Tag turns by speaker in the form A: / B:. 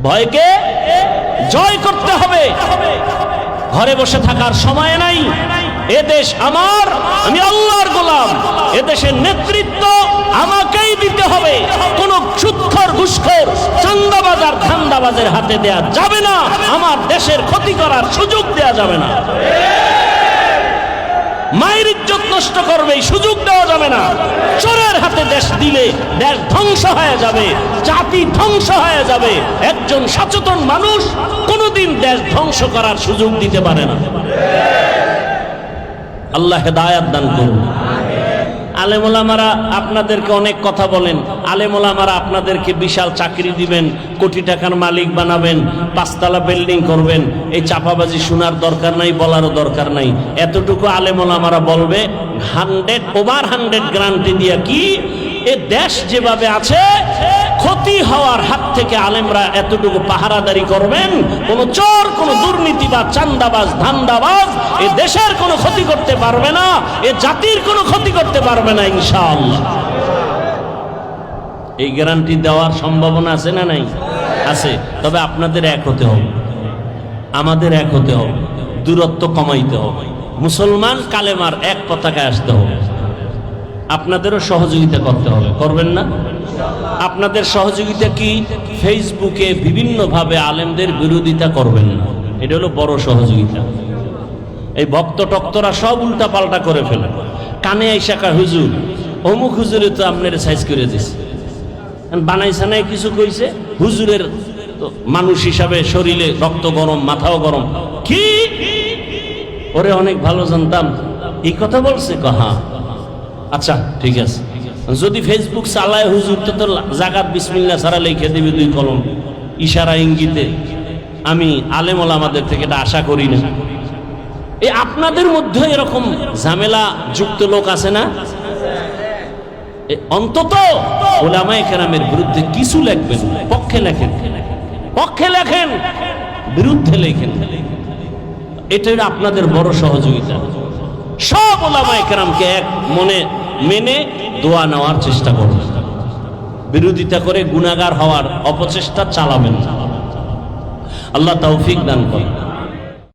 A: ভয়কে জয় করতে হবে। ঘরে বসে থাকার সময় নাই। এদেশ আমার, আমি আল্লাহর গোলাম। এদেশের নেতৃত্ব আমাকেই দিতে হবে। কোন সুদখোর, ঘুষখোর, চাঁদাবাজ আর ধান্দাবাজের হাতে দেয়া যাবে না। আমার দেশের ক্ষতি করার সুযোগ দেয়া যাবে না। মায়ের ইজ্জত নষ্ট করবে, সুযোগ দেওয়া যাবে না। চোরের হাতে দেশ দিলে দেশ ধ্বংস হয়ে যাবে, জাতি ধ্বংস হয়ে যাবে। একজন সচেতন মানুষ কোনোদিন দেশ ধ্বংস করার সুযোগ দিতে পারে না। আল্লাহ হেদায়েত দান করুন। আলেম ওলামারা আপনাদেরকে অনেক কথা বলেন। আলেম ওলামারা আপনাদেরকে বিশাল চাকরি দিবেন, কোটি টাকার মালিক বানাবেন, 5 তলা বিল্ডিং করবেন। এই চাপাবাজি শোনার দরকার নাই, বলারও দরকার নাই। এতটুকু আলেম ওলামারা বলবে 100% গ্যারান্টি দিয়া কি এ দেশ যেভাবে আছে ক্ষতি হওয়ার হাত থেকে আলেমরা এতটুকু পাহারাদারি করবেন। কোন চোর, কোন দুর্নীতিবাজ, চাঁদাবাজ, ধান্দাবাজ এ দেশের কোনো ক্ষতি করতে পারবে না, এ জাতির কোনো ক্ষতি করতে পারবে না ইনশাআল্লাহ। এই গ্যারান্টি দেওয়ার সম্ভাবনা আছে না নাই? আছে। তবে আপনাদের এক হতে হবে, আমাদের এক হতে হবে, দূরত্ব কমাইতে হবে। মুসলমান কালেমার এক পতাকায় আসতে হবে। আপনাদেরও সহযোগিতা করতে হবে, করবেন না? আপনাদের সহযোগিতা কি? ফেসবুকে বিভিন্নভাবে আলেমদের বিরোধিতা করবেন না। এটা হলো বড় সহযোগিতা। এই ভক্ত টক্তরা সব উল্টা পাল্টা করে ফেলে। কানে আইসা কয় হুজুর, অমুক হুজুরে তো আপনার সাইজ করে দিছে, বানাইছে নাই কিছু কইছে। হুজুরের মানুষ হিসাবে শরীরে রক্ত গরম, মাথাও গরম। কি ওরে অনেক ভালো জানতাম, এই কথা বলছে? হ্যাঁ, আচ্ছা ঠিক আছে। যদি ফেসবুক চালায় হুজুর তো তোর জাগাত বিসমিল্লাহ ছাড়া লিখে দিবি 2 কলম, ইশারা ইঙ্গিতে। আমি আলেম ওলামাদের থেকে এটা আশা করি না। এই আপনাদের মধ্যে এরকম ঝামেলা যুক্ত লোক আছে না? অন্তত ওলামায়ে কেরামের বিরুদ্ধে কিছু লিখবেন, পক্ষে লেখেন, পক্ষে লেখেন, বিরুদ্ধে লেখেন। এটাই আপনাদের বড় সহযোগিতা। সব ওলামায়ে কেরামকে এক মনে মেনে দোয়া নেওয়ার চেষ্টা করবেন। বিরোধিতা করে গুনাহগার হওয়ার অপচেষ্টা চালাবেন না। আল্লাহ তৌফিক দান করেন।